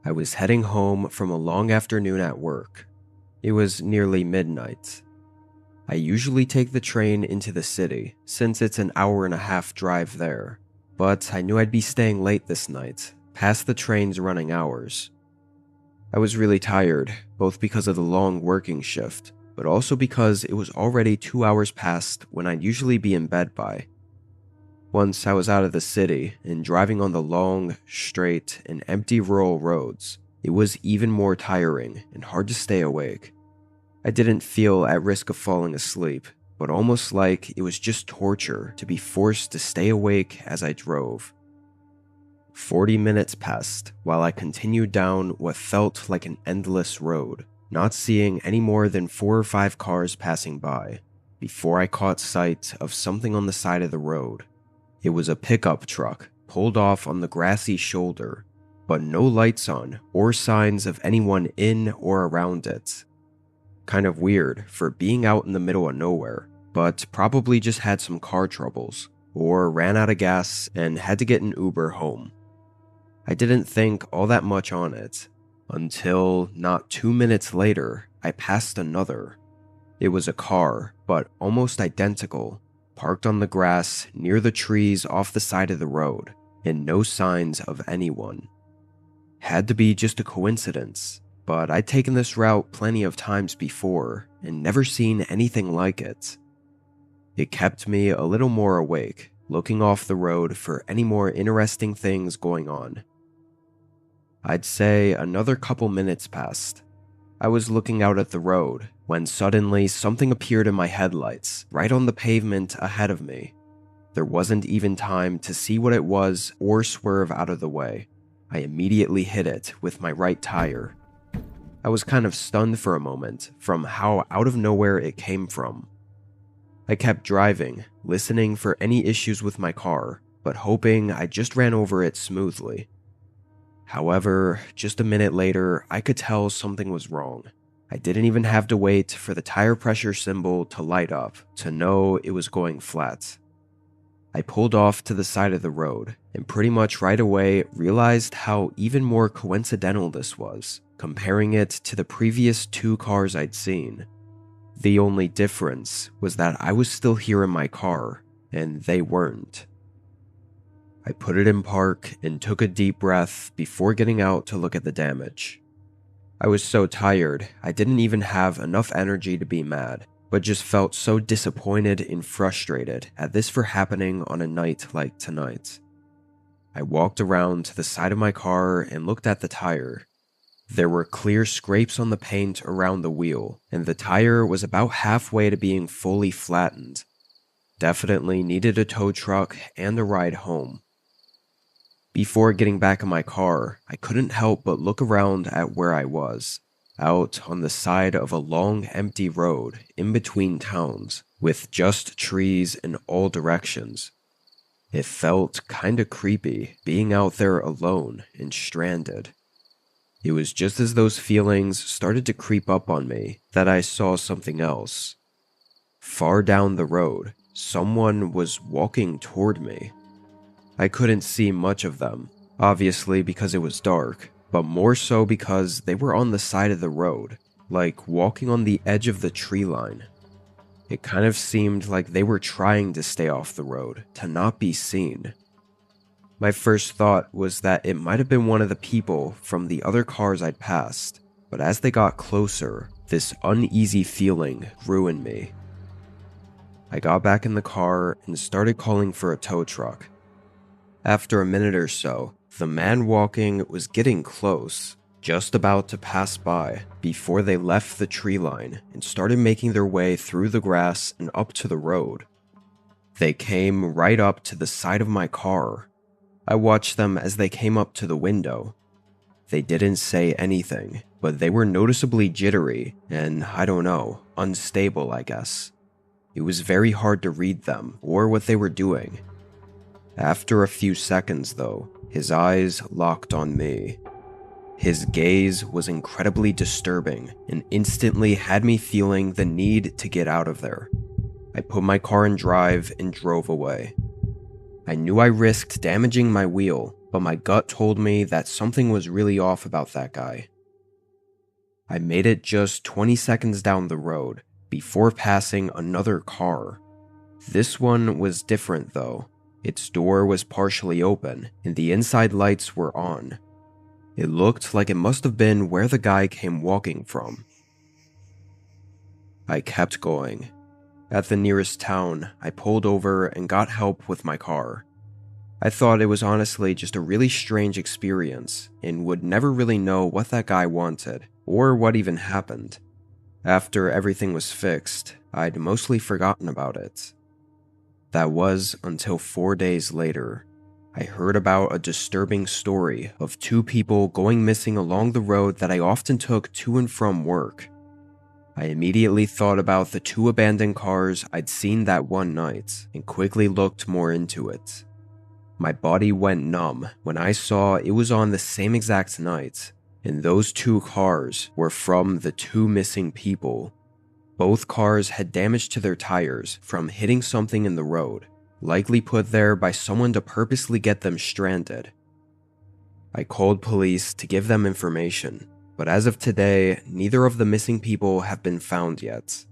I was heading home from a long afternoon at work. It was nearly midnight. I usually take the train into the city since it's an hour-and-a-half drive there, but I knew I'd be staying late this night, past the train's running hours. I was really tired, both because of the long working shift, but also because it was already 2 hours past when I'd usually be in bed by. Once I was out of the city and driving on the long, straight, and empty rural roads, it was even more tiring and hard to stay awake. I didn't feel at risk of falling asleep, but almost like it was just torture to be forced to stay awake as I drove. 40 minutes passed while I continued down what felt like an endless road, not seeing any more than 4 or 5 cars passing by, before I caught sight of something on the side of the road. It was a pickup truck pulled off on the grassy shoulder, but no lights on or signs of anyone in or around it. Kind of weird for being out in the middle of nowhere, but probably just had some car troubles, or ran out of gas and had to get an Uber home. I didn't think all that much on it, until not 2 minutes later, I passed another. It was a car, but almost identical, parked on the grass near the trees off the side of the road, and no signs of anyone. Had to be just a coincidence, but I'd taken this route plenty of times before and never seen anything like it. It kept me a little more awake, looking off the road for any more interesting things going on. I'd say another couple minutes passed. I was looking out at the road when suddenly something appeared in my headlights right on the pavement ahead of me. There wasn't even time to see what it was or swerve out of the way. I immediately hit it with my right tire. I was kind of stunned for a moment from how out of nowhere it came from. I kept driving, listening for any issues with my car, but hoping I just ran over it smoothly. However, just a minute later, I could tell something was wrong. I didn't even have to wait for the tire pressure symbol to light up to know it was going flat. I pulled off to the side of the road and pretty much right away realized how even more coincidental this was, comparing it to the previous 2 cars I'd seen. The only difference was that I was still here in my car and they weren't. I put it in park and took a deep breath before getting out to look at the damage. I was so tired, I didn't even have enough energy to be mad, but just felt so disappointed and frustrated at this for happening on a night like tonight. I walked around to the side of my car and looked at the tire. There were clear scrapes on the paint around the wheel, and the tire was about halfway to being fully flattened. Definitely needed a tow truck and a ride home. Before getting back in my car, I couldn't help but look around at where I was, out on the side of a long empty road in between towns, with just trees in all directions. It felt kinda creepy being out there alone and stranded. It was just as those feelings started to creep up on me that I saw something else. Far down the road, someone was walking toward me. I couldn't see much of them, obviously because it was dark, but more so because they were on the side of the road, like walking on the edge of the tree line. It kind of seemed like they were trying to stay off the road, to not be seen. My first thought was that it might have been one of the people from the other cars I'd passed, but as they got closer, this uneasy feeling grew in me. I got back in the car and started calling for a tow truck. After a minute or so, the man walking was getting close, just about to pass by, before they left the tree line and started making their way through the grass and up to the road. They came right up to the side of my car. I watched them as they came up to the window. They didn't say anything, but they were noticeably jittery and, I don't know, unstable, I guess. It was very hard to read them or what they were doing. After a few seconds, though, his eyes locked on me. His gaze was incredibly disturbing and instantly had me feeling the need to get out of there. I put my car in drive and drove away. I knew I risked damaging my wheel, but my gut told me that something was really off about that guy. I made it just 20 seconds down the road before passing another car. This one was different though. Its door was partially open and the inside lights were on. It looked like it must have been where the guy came walking from. I kept going. At the nearest town, I pulled over and got help with my car. I thought it was honestly just a really strange experience and would never really know what that guy wanted or what even happened. After everything was fixed, I'd mostly forgotten about it. That was until 4 days later. I heard about a disturbing story of two people going missing along the road that I often took to and from work. I immediately thought about the two abandoned cars I'd seen that one night and quickly looked more into it. My body went numb when I saw it was on the same exact night, and those two cars were from the two missing people. Both cars had damage to their tires from hitting something in the road, likely put there by someone to purposely get them stranded. I called police to give them information, but as of today, neither of the missing people have been found yet.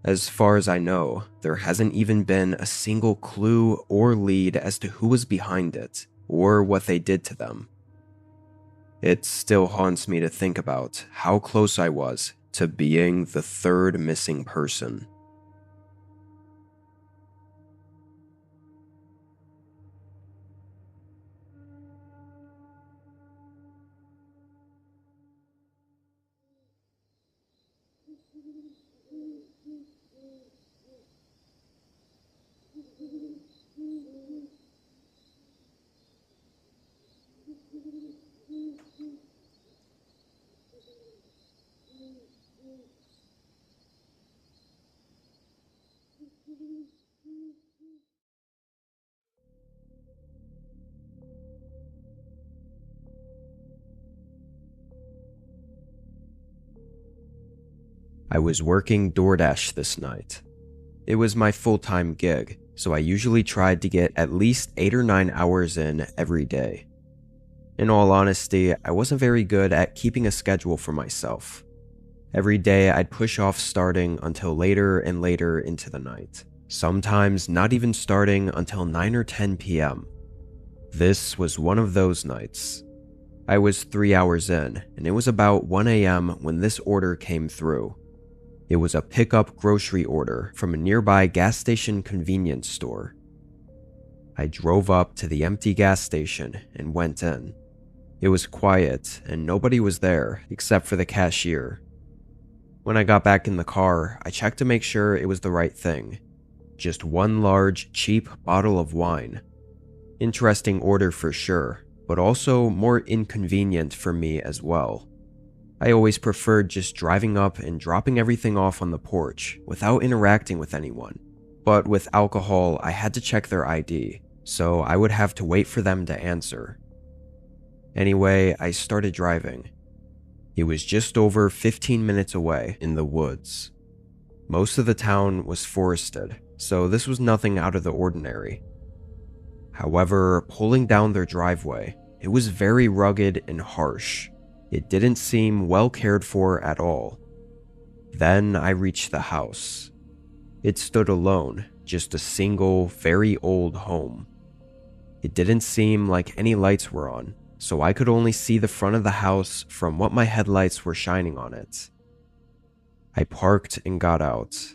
As far as I know, there hasn't even been a single clue or lead as to who was behind it, or what they did to them. It still haunts me to think about how close I was to being the third missing person. I was working DoorDash this night. It was my full-time gig, so I usually tried to get at least 8 or 9 hours in every day. In all honesty, I wasn't very good at keeping a schedule for myself. Every day I'd push off starting until later and later into the night, sometimes not even starting until 9 or 10 p.m. This was one of those nights. I was 3 hours in, and it was about 1 a.m. when this order came through. It was a pickup grocery order from a nearby gas station convenience store. I drove up to the empty gas station and went in. It was quiet and nobody was there except for the cashier. When I got back in the car, I checked to make sure it was the right thing. Just one large, cheap bottle of wine. Interesting order for sure, but also more inconvenient for me as well. I always preferred just driving up and dropping everything off on the porch without interacting with anyone. But with alcohol, I had to check their ID, so I would have to wait for them to answer. Anyway, I started driving. It was just over 15 minutes away in the woods. Most of the town was forested, so this was nothing out of the ordinary. However, pulling down their driveway, it was very rugged and harsh. It didn't seem well cared for at all. Then I reached the house. It stood alone, just a single, very old home. It didn't seem like any lights were on, so I could only see the front of the house from what my headlights were shining on it. I parked and got out.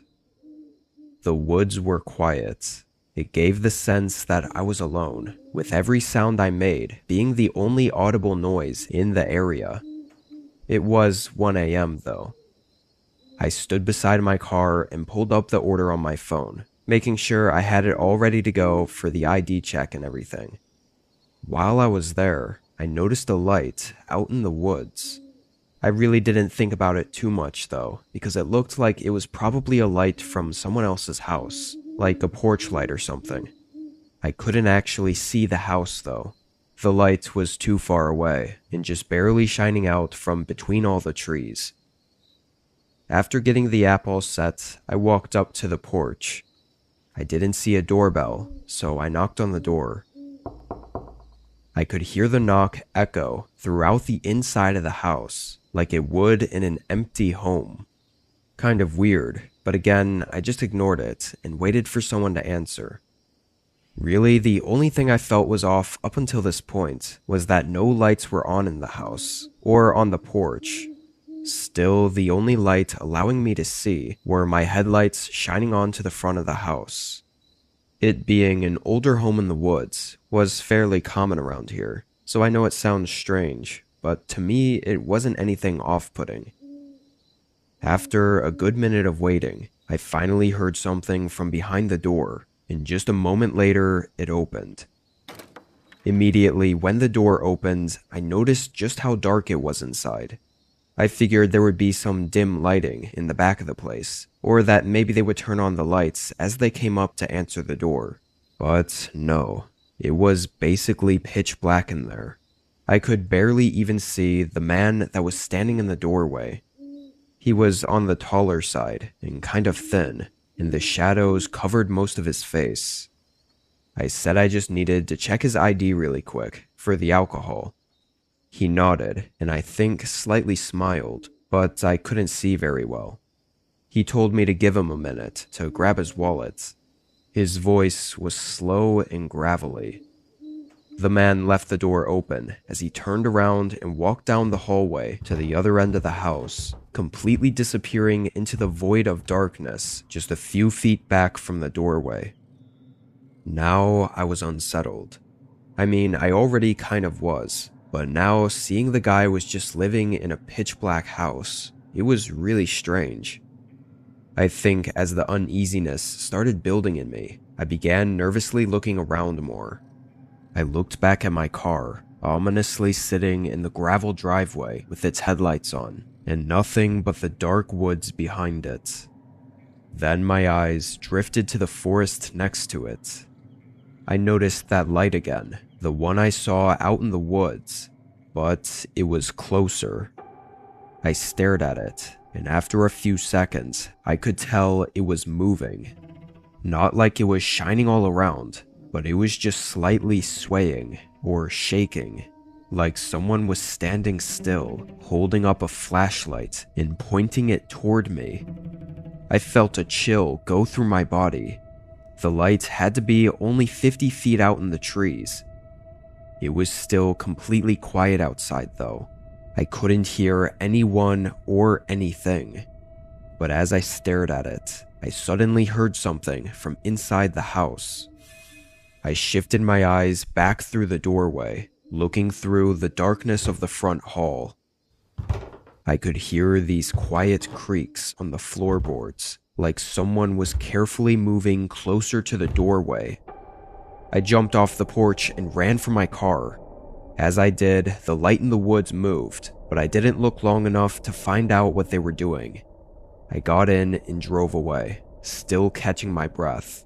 The woods were quiet. It gave the sense that I was alone, with every sound I made being the only audible noise in the area. It was 1 a.m. though. I stood beside my car and pulled up the order on my phone, making sure I had it all ready to go for the ID check and everything. While I was there, I noticed a light out in the woods. I really didn't think about it too much though, because it looked like it was probably a light from someone else's house, like a porch light or something. I couldn't actually see the house though. The light was too far away and just barely shining out from between all the trees. After getting the app all set, I walked up to the porch. I didn't see a doorbell, so I knocked on the door. I could hear the knock echo throughout the inside of the house, like it would in an empty home. Kind of weird, but again, I just ignored it and waited for someone to answer. Really, the only thing I felt was off up until this point was that no lights were on in the house or on the porch. Still, the only light allowing me to see were my headlights shining onto the front of the house. It being an older home in the woods was fairly common around here, so I know it sounds strange, but to me it wasn't anything off-putting. After a good minute of waiting, I finally heard something from behind the door, and just a moment later, it opened. Immediately, when the door opened, I noticed just how dark it was inside. I figured there would be some dim lighting in the back of the place, or that maybe they would turn on the lights as they came up to answer the door. But no, it was basically pitch black in there. I could barely even see the man that was standing in the doorway. He was on the taller side and kind of thin, and the shadows covered most of his face. I said I just needed to check his ID really quick for the alcohol. He nodded, and I think slightly smiled, but I couldn't see very well. He told me to give him a minute to grab his wallet. His voice was slow and gravelly. The man left the door open as he turned around and walked down the hallway to the other end of the house, completely disappearing into the void of darkness just a few feet back from the doorway. Now I was unsettled. I mean, I already kind of was, but now seeing the guy was just living in a pitch black house, it was really strange. I think as the uneasiness started building in me, I began nervously looking around more. I looked back at my car, ominously sitting in the gravel driveway with its headlights on, and nothing but the dark woods behind it. Then my eyes drifted to the forest next to it. I noticed that light again, the one I saw out in the woods, but it was closer. I stared at it, and after a few seconds, I could tell it was moving. Not like it was shining all around, but it was just slightly swaying or shaking, like someone was standing still, holding up a flashlight and pointing it toward me. I felt a chill go through my body. The light had to be only 50 feet out in the trees. It was still completely quiet outside though. I couldn't hear anyone or anything. But as I stared at it, I suddenly heard something from inside the house. I shifted my eyes back through the doorway, looking through the darkness of the front hall. I could hear these quiet creaks on the floorboards, like someone was carefully moving closer to the doorway. I jumped off the porch and ran for my car. As I did, the light in the woods moved, but I didn't look long enough to find out what they were doing. I got in and drove away, still catching my breath.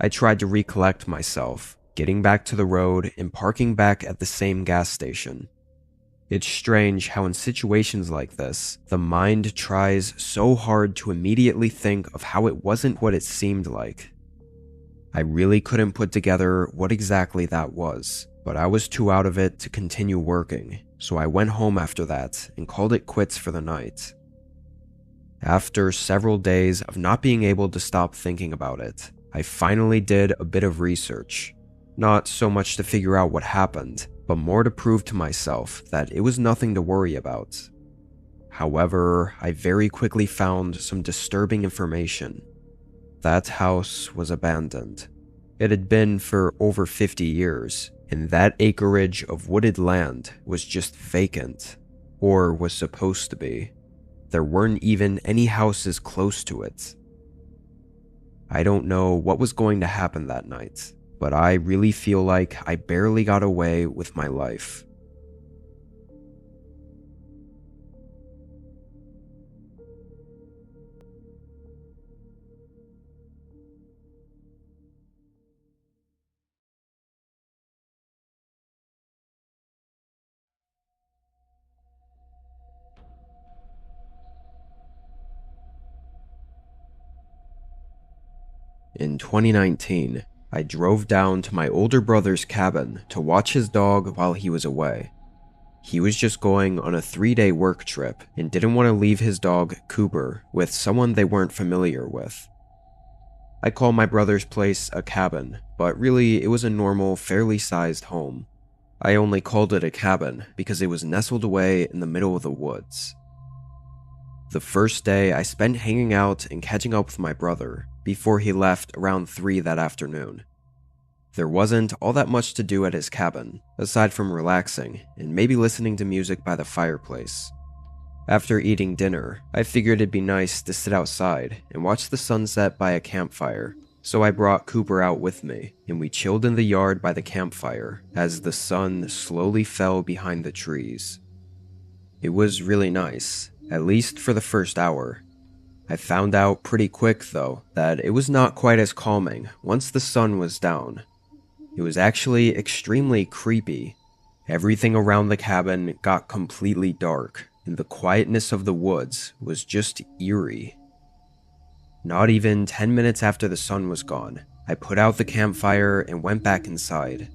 I tried to recollect myself, getting back to the road and parking back at the same gas station. It's strange how in situations like this, the mind tries so hard to immediately think of how it wasn't what it seemed like. I really couldn't put together what exactly that was, but I was too out of it to continue working, so I went home after that and called it quits for the night. After several days of not being able to stop thinking about it, I finally did a bit of research. Not so much to figure out what happened, but more to prove to myself that it was nothing to worry about. However, I very quickly found some disturbing information. That house was abandoned. It had been for over 50 years, and that acreage of wooded land was just vacant, or was supposed to be. There weren't even any houses close to it. I don't know what was going to happen that night, but I really feel like I barely got away with my life. In 2019, I drove down to my older brother's cabin to watch his dog while he was away. He was just going on a 3-day work trip and didn't want to leave his dog, Cooper, with someone they weren't familiar with. I call my brother's place a cabin, but really it was a normal, fairly sized home. I only called it a cabin because it was nestled away in the middle of the woods. The first day I spent hanging out and catching up with my brother before he left around 3 that afternoon. There wasn't all that much to do at his cabin, aside from relaxing and maybe listening to music by the fireplace. After eating dinner, I figured it'd be nice to sit outside and watch the sunset by a campfire, so I brought Cooper out with me, and we chilled in the yard by the campfire as the sun slowly fell behind the trees. It was really nice, at least for the first hour. I found out pretty quick, though, that it was not quite as calming once the sun was down. It was actually extremely creepy. Everything around the cabin got completely dark, and the quietness of the woods was just eerie. Not even 10 minutes after the sun was gone, I put out the campfire and went back inside.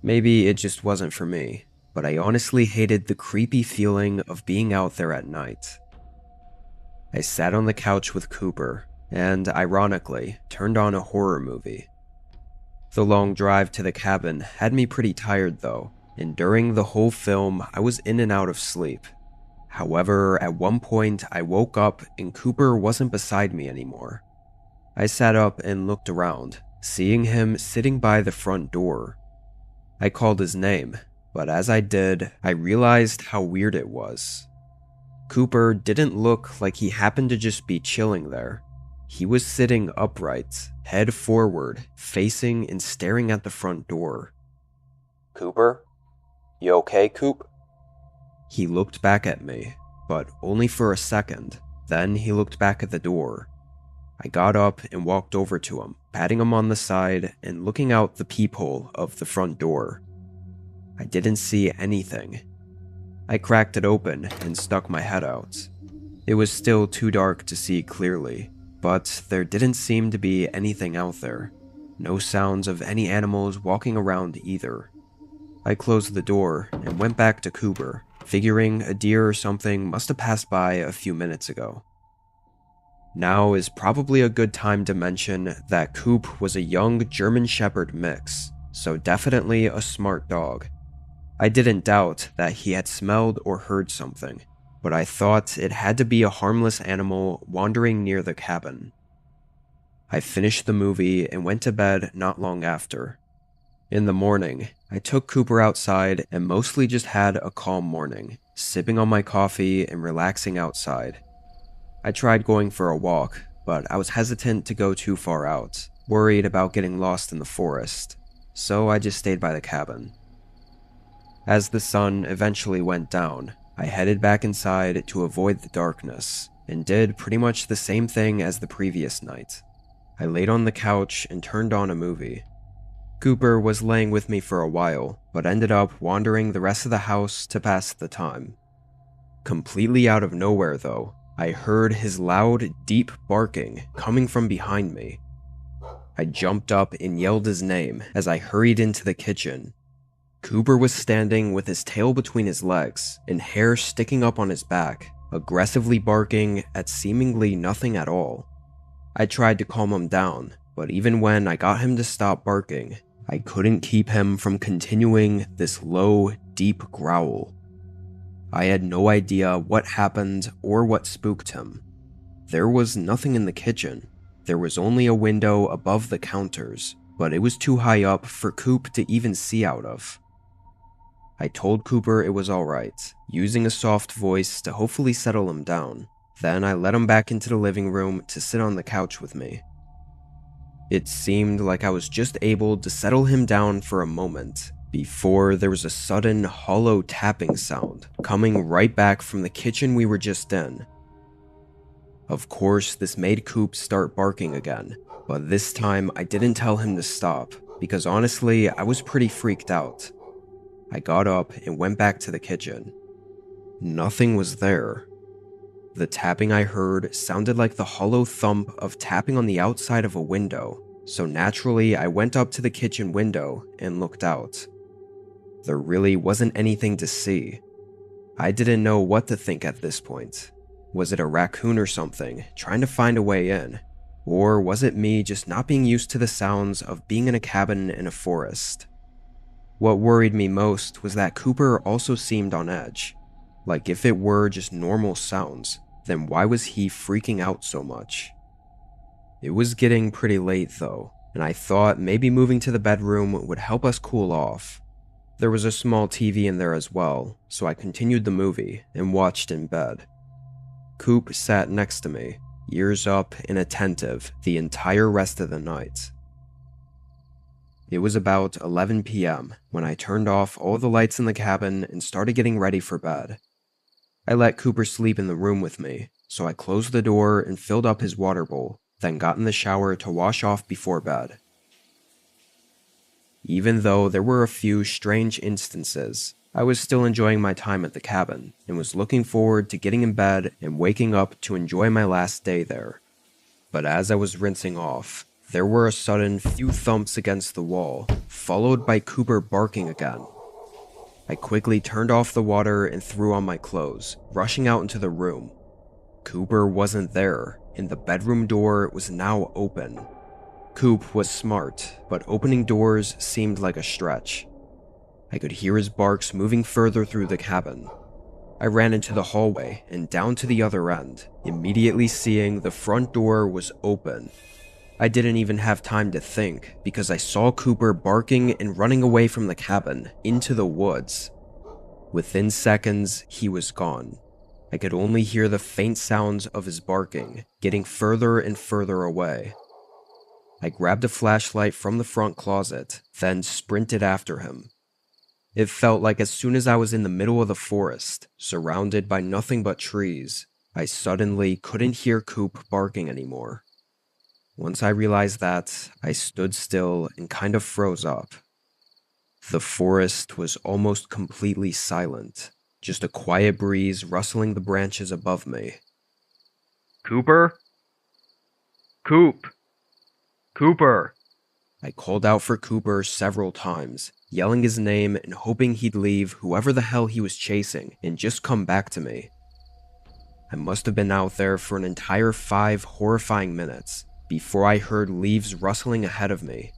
Maybe it just wasn't for me, but I honestly hated the creepy feeling of being out there at night. I sat on the couch with Cooper, and ironically, turned on a horror movie. The long drive to the cabin had me pretty tired though, and during the whole film I was in and out of sleep. However, at one point I woke up and Cooper wasn't beside me anymore. I sat up and looked around, seeing him sitting by the front door. I called his name, but as I did, I realized how weird it was. Cooper didn't look like he happened to just be chilling there. He was sitting upright, head forward, facing and staring at the front door. "Cooper? You okay, Coop?" He looked back at me, but only for a second. Then he looked back at the door. I got up and walked over to him, patting him on the side and looking out the peephole of the front door. I didn't see anything. I cracked it open and stuck my head out. It was still too dark to see clearly, but there didn't seem to be anything out there. No sounds of any animals walking around either. I closed the door and went back to Cooper, figuring a deer or something must have passed by a few minutes ago. Now is probably a good time to mention that Coop was a young German Shepherd mix, so definitely a smart dog. I didn't doubt that he had smelled or heard something, but I thought it had to be a harmless animal wandering near the cabin. I finished the movie and went to bed not long after. In the morning, I took Cooper outside and mostly just had a calm morning, sipping on my coffee and relaxing outside. I tried going for a walk, but I was hesitant to go too far out, worried about getting lost in the forest, so I just stayed by the cabin. As the sun eventually went down, I headed back inside to avoid the darkness, and did pretty much the same thing as the previous night. I laid on the couch and turned on a movie. Cooper was laying with me for a while, but ended up wandering the rest of the house to pass the time. Completely out of nowhere though, I heard his loud, deep barking coming from behind me. I jumped up and yelled his name as I hurried into the kitchen. Cooper was standing with his tail between his legs and hair sticking up on his back, aggressively barking at seemingly nothing at all. I tried to calm him down, but even when I got him to stop barking, I couldn't keep him from continuing this low, deep growl. I had no idea what happened or what spooked him. There was nothing in the kitchen. There was only a window above the counters, but it was too high up for Coop to even see out of. I told Cooper it was alright, using a soft voice to hopefully settle him down. Then I let him back into the living room to sit on the couch with me. It seemed like I was just able to settle him down for a moment, before there was a sudden hollow tapping sound coming right back from the kitchen we were just in. Of course, this made Coop start barking again, but this time I didn't tell him to stop, because honestly, I was pretty freaked out. I got up and went back to the kitchen. Nothing was there. The tapping I heard sounded like the hollow thump of tapping on the outside of a window, so naturally I went up to the kitchen window and looked out. There really wasn't anything to see. I didn't know what to think at this point. Was it a raccoon or something trying to find a way in? Or was it me just not being used to the sounds of being in a cabin in a forest? What worried me most was that Cooper also seemed on edge. Like if it were just normal sounds, then why was he freaking out so much? It was getting pretty late though, and I thought maybe moving to the bedroom would help us cool off. There was a small TV in there as well, so I continued the movie and watched in bed. Coop sat next to me, ears up and attentive the entire rest of the night. It was about 11 p.m. when I turned off all the lights in the cabin and started getting ready for bed. I let Cooper sleep in the room with me, so I closed the door and filled up his water bowl, then got in the shower to wash off before bed. Even though there were a few strange instances, I was still enjoying my time at the cabin and was looking forward to getting in bed and waking up to enjoy my last day there. But as I was rinsing off, there were a sudden few thumps against the wall, followed by Cooper barking again. I quickly turned off the water and threw on my clothes, rushing out into the room. Cooper wasn't there, and the bedroom door was now open. Coop was smart, but opening doors seemed like a stretch. I could hear his barks moving further through the cabin. I ran into the hallway and down to the other end, immediately seeing the front door was open. I didn't even have time to think because I saw Cooper barking and running away from the cabin into the woods. Within seconds, he was gone. I could only hear the faint sounds of his barking, getting further and further away. I grabbed a flashlight from the front closet, then sprinted after him. It felt like as soon as I was in the middle of the forest, surrounded by nothing but trees, I suddenly couldn't hear Coop barking anymore. Once I realized that, I stood still and kind of froze up. The forest was almost completely silent, just a quiet breeze rustling the branches above me. "Cooper? Coop! Cooper!" I called out for Cooper several times, yelling his name and hoping he'd leave whoever the hell he was chasing and just come back to me. I must have been out there for an entire 5 horrifying minutes before I heard leaves rustling ahead of me.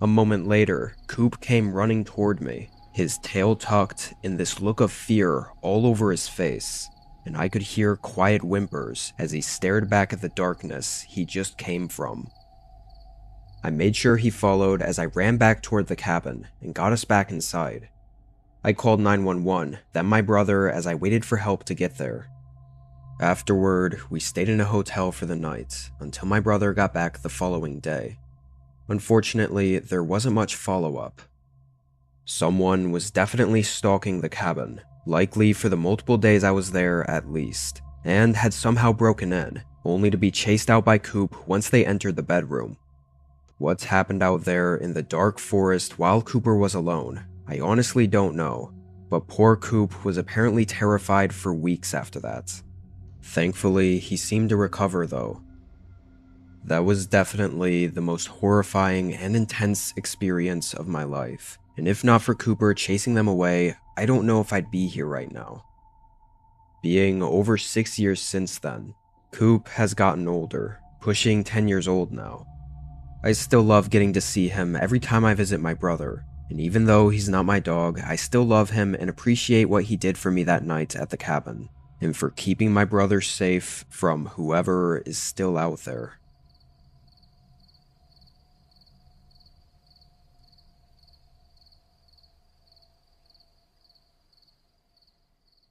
A moment later, Coop came running toward me, his tail tucked and this look of fear all over his face, and I could hear quiet whimpers as he stared back at the darkness he just came from. I made sure he followed as I ran back toward the cabin and got us back inside. I called 911, then my brother as I waited for help to get there. Afterward, we stayed in a hotel for the night until my brother got back the following day. Unfortunately, there wasn't much follow-up. Someone was definitely stalking the cabin, likely for the multiple days I was there at least, and had somehow broken in, only to be chased out by Coop once they entered the bedroom. What's happened out there in the dark forest while Cooper was alone, I honestly don't know, but poor Coop was apparently terrified for weeks after that. Thankfully, he seemed to recover though. That was definitely the most horrifying and intense experience of my life, and if not for Cooper chasing them away, I don't know if I'd be here right now. Being over 6 years since then, Coop has gotten older, pushing 10 years old now. I still love getting to see him every time I visit my brother, and even though he's not my dog, I still love him and appreciate what he did for me that night at the cabin, and for keeping my brother safe from whoever is still out there.